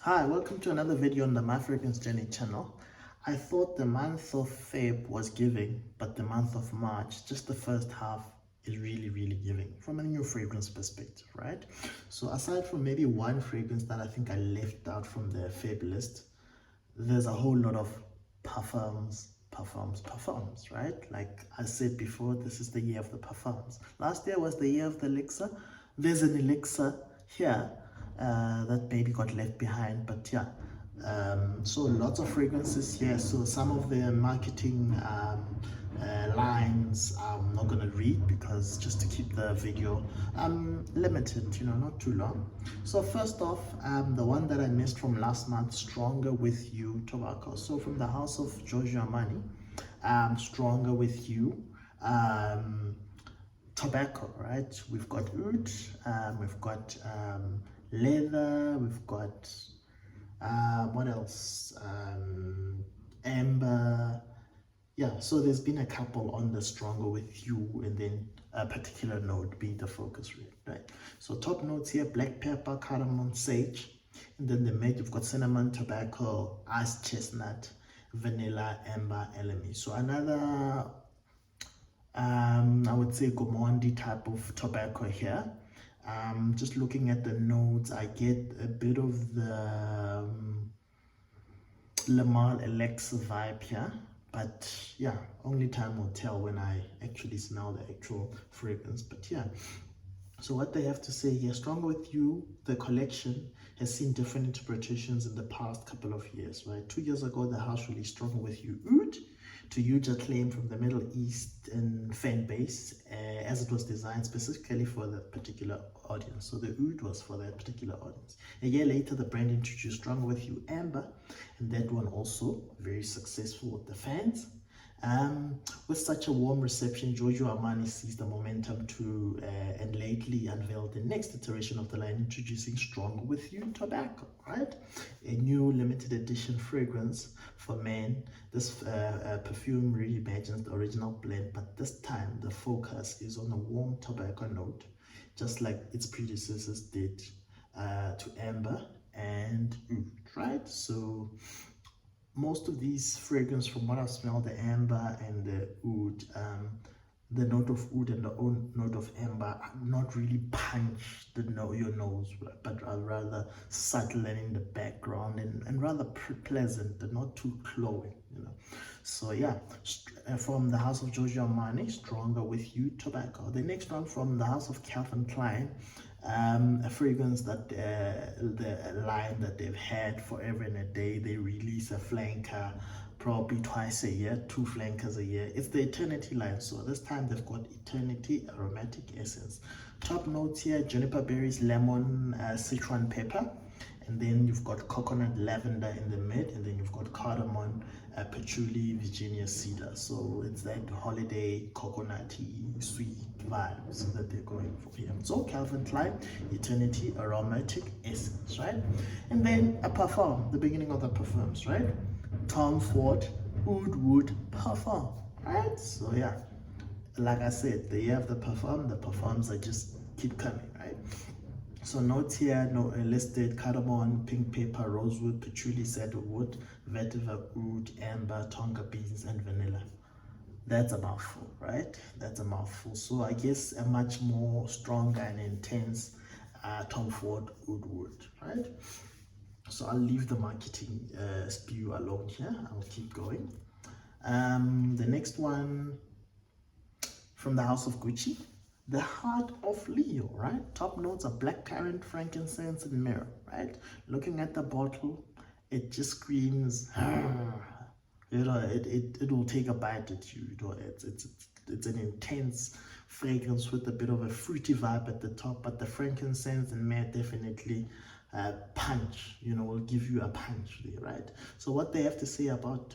Hi, welcome to another video on the My Fragrance Journey channel. I thought the month of Feb was giving, but the month of March, just the first half, is really giving from a new fragrance perspective, right? So aside from maybe one fragrance that I think I left out from the Feb list, there's a whole lot of parfums, right? Like I said before, this is the year of the parfums. Last year was the year of the elixir. There's an elixir here that maybe got left behind, but yeah. So lots of fragrances here. So some of the marketing lines I'm not gonna read because just to keep the video limited, not too long. So first off, the one that I missed from last month, Stronger With You tobacco. So from the house of Giorgio Armani, Stronger With You tobacco, right? We've got oud, we've got leather, we've got what else? Amber. Yeah, so there's been a couple on the Stronger With You, and then a particular note being the focus, right? So top notes here: black pepper, cardamom, sage, and then the mid you've got cinnamon, tobacco, ice chestnut, vanilla, amber, LME. So another I would say gourmand type of tobacco here. Just looking at the notes, I get a bit of the Lamar Elixir vibe here, but yeah, only time will tell when I actually smell the actual fragrance. But yeah, so what they have to say here: Stronger With You, the collection has seen different interpretations in the past couple of years, right? 2 years ago, the house released Stronger With You oud, to huge acclaim from the Middle Eastern fan base, as it was designed specifically for that particular audience. So the oud was for that particular audience. A year later, the brand introduced Stronger With You Amber, and that one also very successful with the fans. With such a warm reception, Giorgio Armani seized the momentum to and lately unveiled the next iteration of the line, introducing Stronger With You tobacco, right? A new limited edition fragrance for men. This perfume reimagines the original blend, but this time the focus is on a warm tobacco note, just like its predecessors did to amber and oud, right? So most of these fragrances, from what I've smelled, the amber and the oud, the note of oud and the note of amber are not really punch your nose, but are rather subtle and in the background, and rather pleasant and not too cloying, So yeah, from the house of Giorgio Armani, Stronger With You tobacco. The next one from the house of Calvin Klein, a fragrance that the line that they've had forever and a day. They release a flanker probably twice a year, 2 flankers a year. It's the Eternity line. So this time they've got Eternity Aromatic Essence. Top notes here: juniper berries, lemon, citron pepper, and then you've got coconut, lavender in the mid, and then you've got cardamom, patchouli, Virginia cedar. So it's that holiday coconutty sweet vibes that they're going for here. So Calvin Klein, Eternity Aromatic Essence, right? And then a parfum, the beginning of the parfums, right? Tom Ford Oud Wood Parfum, right? So yeah, like I said, the year of the parfums are just keep coming, right? So notes here listed: cardamom, pink pepper, rosewood, patchouli, cedarwood, vetiver, oud, amber, tonka beans, and vanilla. That's a mouthful, right? That's a mouthful. So I guess a much more stronger and intense Tom Ford oud wood, right? So I'll leave the marketing spew alone here. I'll keep going. The next one from the house of Gucci, the Heart of Leo, right? Top notes are blackcurrant, frankincense, and myrrh, right? Looking at the bottle, it just screams, it will take a bite at you. It's an intense fragrance with a bit of a fruity vibe at the top, but the frankincense and myrrh definitely punch, will give you a punch there, right? So what they have to say about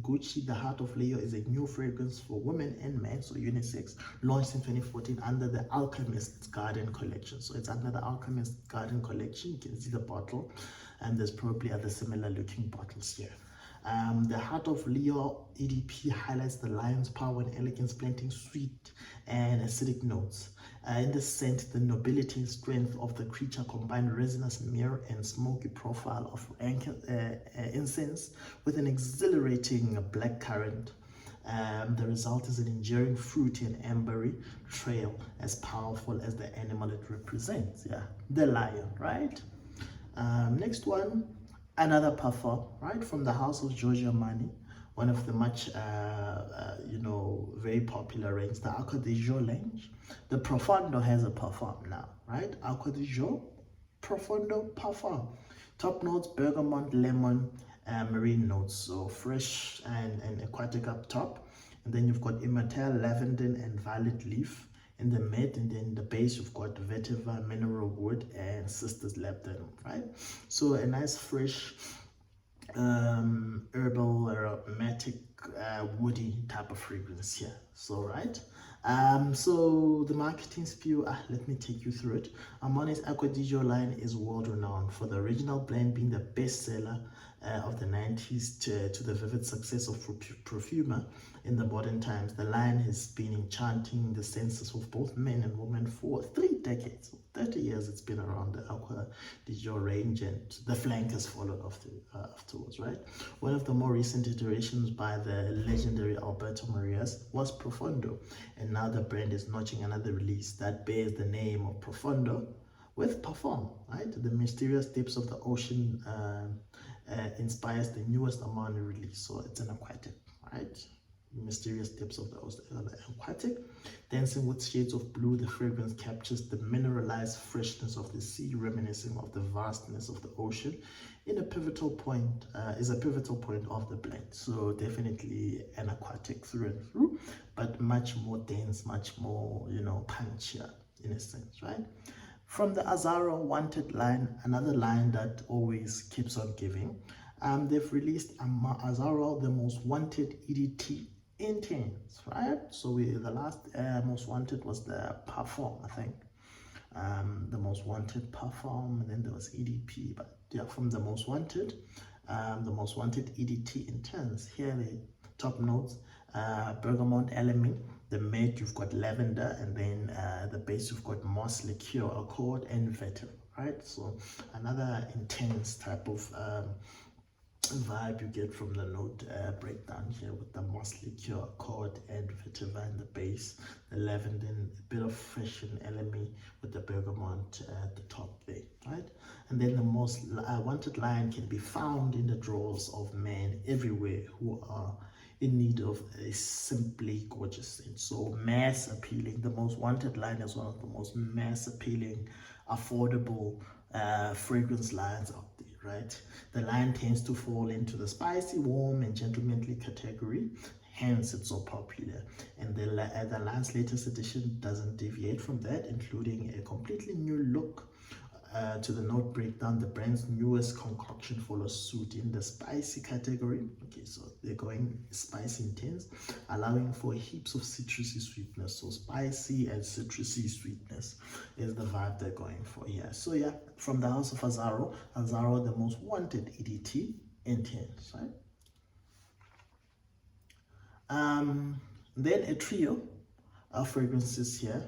Gucci, the Heart of Leo, is a new fragrance for women and men, so unisex, launched in 2014 under the Alchemist's Garden collection. So it's under the Alchemist's Garden collection. You can see the bottle, and there's probably other similar looking bottles here. The Heart of Leo EDP highlights the lion's power and elegance, blending sweet and acidic notes. In the scent, the nobility and strength of the creature combine resinous myrrh and smoky profile of incense with an exhilarating blackcurrant. The result is an enduring fruity and ambery trail as powerful as the animal it represents. Yeah, the lion, right? Next one, another parfum, right, from the house of Giorgio Armani, one of the much, very popular range, the Aqua di Gio range. The Profondo has a parfum now, right? Aqua di Gio, Profondo Parfum. Top notes, bergamot, lemon, marine notes, so fresh and aquatic up top. And then you've got immortelle, lavender, and violet leaf in the mid, and then the base you've got vetiver, mineral wood, and sister's labdanum, right? So a nice fresh herbal, aromatic, woody type of fragrance here. So right, so the marketing spew, let me take you through it. Armani's Aqua di Gio line is world renowned for the original blend being the bestseller of the 90s to the vivid success of perfumer in the modern times. The line has been enchanting the senses of both men and women for 3 decades. 30 years it's been around, the Aqua di Gio range, and the flankers followed afterwards, right? One of the more recent iterations by the legendary Alberto Marias was Profondo, and now the brand is notching another release that bears the name of Profondo with Parfum, right? The mysterious depths of the ocean inspires the newest Armani release. So it's an aquatic, right? Mysterious depths of the aquatic. Dancing with shades of blue, the fragrance captures the mineralized freshness of the sea, reminiscing of the vastness of the ocean. Is a pivotal point of the blend. So definitely an aquatic through and through, but much more dense, much more, punchier in a sense, right? From the Azzaro Wanted line, another line that always keeps on giving, they've released Azzaro, the Most Wanted EDT Intense, right? So the last Most Wanted was the Parfum, I think. The Most Wanted Parfum, and then there was EDP, but yeah, from the Most Wanted EDT Intense. Here the top notes, bergamot, element. The mid you've got lavender, and then the base you've got moss, liqueur, accord, and vetiver, right? So another intense type of vibe you get from the note breakdown here, with the moss, liqueur, accord, and vetiver in the base, the lavender, a bit of fresh and elemi with the bergamot at the top there, right? And then the Most Wanted line can be found in the drawers of men everywhere who are in need of a simply gorgeous scent. So mass appealing. The Most Wanted line is one of the most mass appealing, affordable fragrance lines out there, right? The line tends to fall into the spicy, warm, and gentlemanly category, hence it's so popular. And the line's latest edition doesn't deviate from that, including a completely new look to the note breakdown. The brand's newest concoction follows suit in the spicy category. Okay, so they're going spicy intense, allowing for heaps of citrusy sweetness. So spicy and citrusy sweetness is the vibe they're going for here. So yeah, from the house of Azzaro, the Most Wanted EDT Intense, right? Then a trio of fragrances here.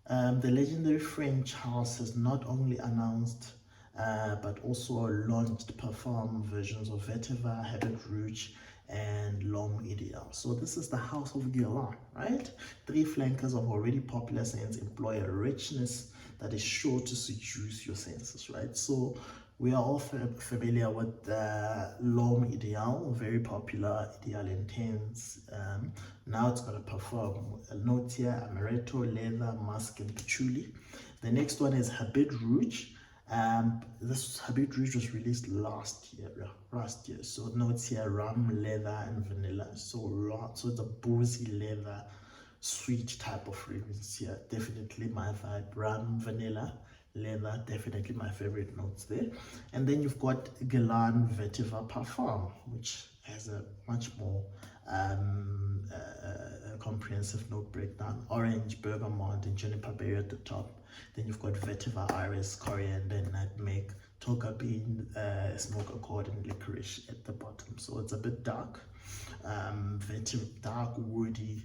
The legendary French house has not only announced but also launched parfum versions of Vetiver, Habit Rouge, and L'Homme Ideal. So this is the house of Guerlain, right? 3 flankers of already popular scents employ a richness that is sure to seduce your senses, right? So we are all familiar with L'Homme Ideal, very popular, Ideal Intense. Now it's going to perform notes here, amaretto, leather, musk, and patchouli. The next one is Habit Rouge. This Habit Rouge was released last year. So notes here, rum, leather, and vanilla. So it's a boozy leather, sweet type of fragrance here. Definitely my vibe. Rum, vanilla, leather, definitely my favorite notes there. And then you've got Guerlain Vetiver Parfum, which has a much more comprehensive note breakdown. Orange, bergamot, and juniper berry at the top. Then you've got vetiver, iris, coriander, nutmeg, tonka bean, smoke accord, and licorice at the bottom. So it's a bit dark, very dark, woody,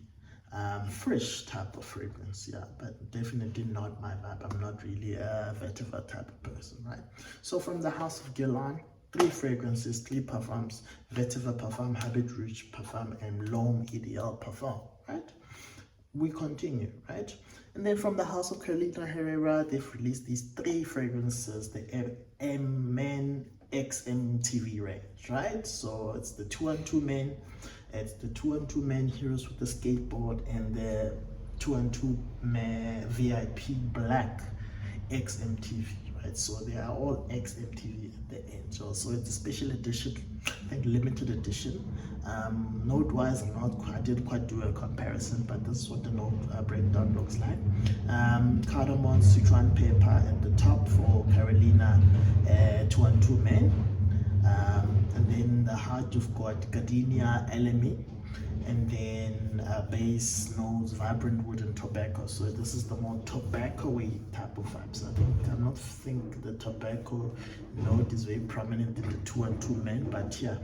fresh type of fragrance, yeah, but definitely not my vibe. I'm not really a vetiver type of person, right? So from the house of Guerlain, 3 fragrances, 3 parfums: Vetiver Parfum, Habit Rouge Parfum, and L'Homme Ideal Parfum, right? We continue, right? And then from the house of Herrera, they've released these 3 fragrances, the Men XMTV range, right? So it's the 212 Men, it's the 212 Men Heroes with the Skateboard, and the 212 Men VIP Black XMTV, right? So they are all XMTV at the end. So it's a special edition, I think limited edition. Note wise, I didn't quite do a comparison, but this is what the note breakdown looks like. Cardamom, citron pepper at the top for Carolina 212 Men. And then the heart, you've got Gardenia LME, and then base notes, vibrant wood and tobacco. So this is the more tobacco-y type of vibes. I don't think the tobacco note is very prominent in the 212 Men, but yeah,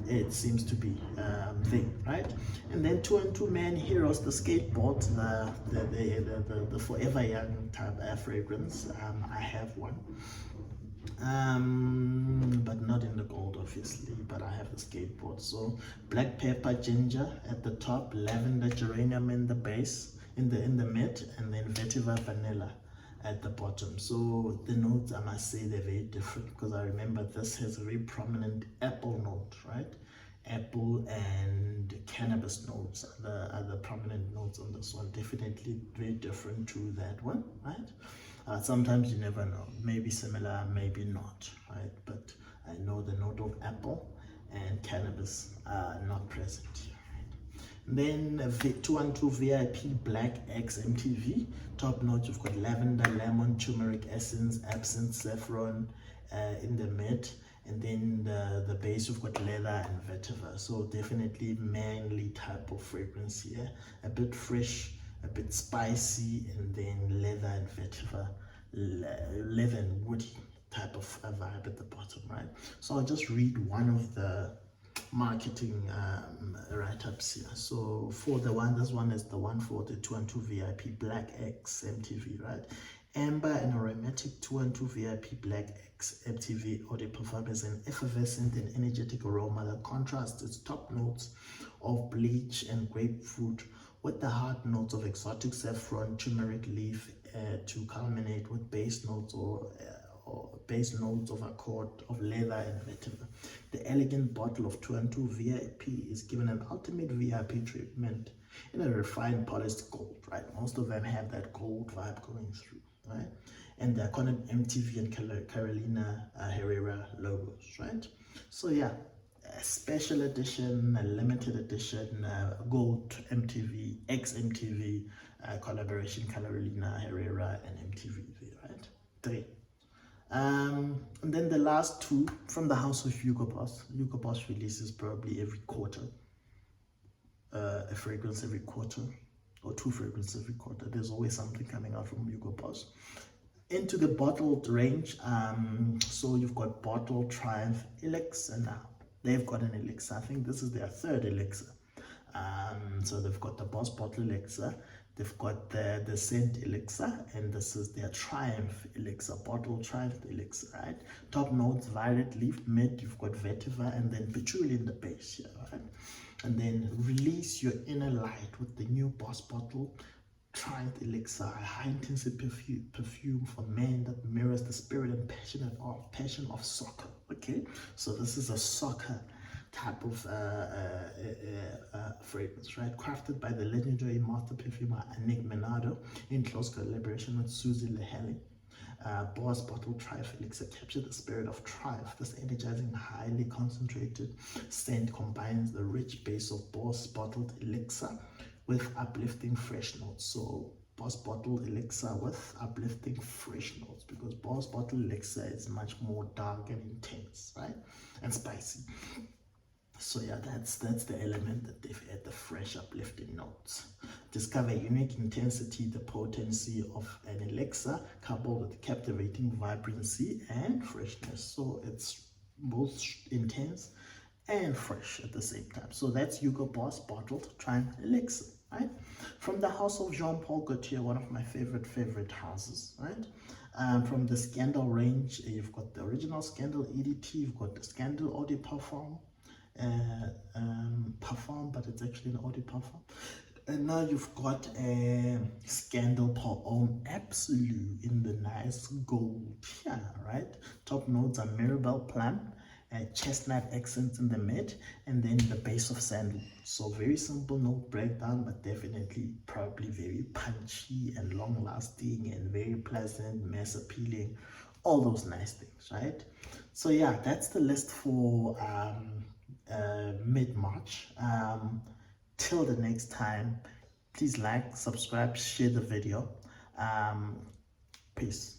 it seems to be there, right? And then 212 Men Heroes, the skateboard, the forever young type fragrance. I have one. But not in the gold, obviously, but I have the skateboard. So black pepper, ginger at the top, lavender, geranium in the base, in the mid, and then vetiver vanilla at the bottom. So the notes, I must say, they're very different, because I remember this has a very prominent apple note, right? Apple and cannabis notes are the prominent notes on this one. Definitely very different to that one, right? Sometimes you never know, maybe similar, maybe not, right? But I know the note of apple and cannabis are not present here, right? And then 212 VIP Black X MTV, top note, you've got lavender, lemon, turmeric essence, absinthe, saffron in the mid, and then the base, you've got leather and vetiver. So definitely manly type of fragrance here, a bit fresh, a bit spicy, and then leather and vetiver, leather and woody type of a vibe at the bottom, right? So I'll just read one of the marketing write-ups here. So for this one is the one for the 212 VIP Black X MTV, right? Amber and Aromatic 212 VIP Black X MTV Eau de Parfum is an effervescent and energetic aroma that contrasts its top notes of bleach and grapefruit with the hard notes of exotic saffron, turmeric leaf to culminate with base notes or base notes of accord of leather and vetiver. The elegant bottle of 212 VIP is given an ultimate VIP treatment in a refined polished gold, right? Most of them have that gold vibe going through, right? And they're called MTV and Carolina Herrera logos, right? So yeah, a special edition, a limited edition, gold MTV, X MTV collaboration, Carolina Herrera and MTV, right? 3. And then the last 2 from the house of Hugo Boss. Hugo Boss releases probably every quarter, a fragrance every quarter, or 2 fragrances every quarter. There's always something coming out from Hugo Boss. Into the bottled range, so you've got bottled Triumph Elixar now. They've got an Elixar. I think this is their 3rd Elixar. So they've got the Boss Bottle Elixar, they've got the Scent Elixar, and this is their Triumph Elixar, Bottle Triumph Elixar, right? Top notes, violet leaf, mid, you've got vetiver, and then patchouli in the base here, right? And then release your inner light with the new Boss Bottle Triumph Elixir, a high-intensity perfume for men that mirrors the spirit and passion of soccer. Okay, so this is a soccer type of fragrance, right? Crafted by the legendary master perfumer Nick Menardo in close collaboration with Susie Lehele. Boss Bottle Triumph Elixir captured the spirit of Triumph. This energizing, highly concentrated scent combines the rich base of Boss Bottled Elixir with uplifting fresh notes. So Boss Bottle Elixir with uplifting fresh notes, because Boss Bottle Elixir is much more dark and intense, right? And spicy. So yeah, that's the element that they've had, the fresh uplifting notes. Discover unique intensity, the potency of an elixir coupled with captivating vibrancy and freshness. So it's both intense and fresh at the same time. So that's Hugo Boss bottled Triumph Elixir, right? From the house of Jean-Paul Gaultier, one of my favorite houses, right? From the Scandal range, you've got the original Scandal EDT, you've got the Scandal Eau de Parfum, Parfum, but it's actually an Eau de Parfum. And now you've got a Scandal Parfum Absolu in the nice gold here, right? Top notes are Mirabelle Plum, chestnut accents in the mid, and then the base of sandalwood. So very simple note breakdown, but definitely probably very punchy and long lasting and very pleasant, mass appealing, all those nice things, right? So yeah, that's the list for mid-March. Till the next time, please like, subscribe, share the video. Peace.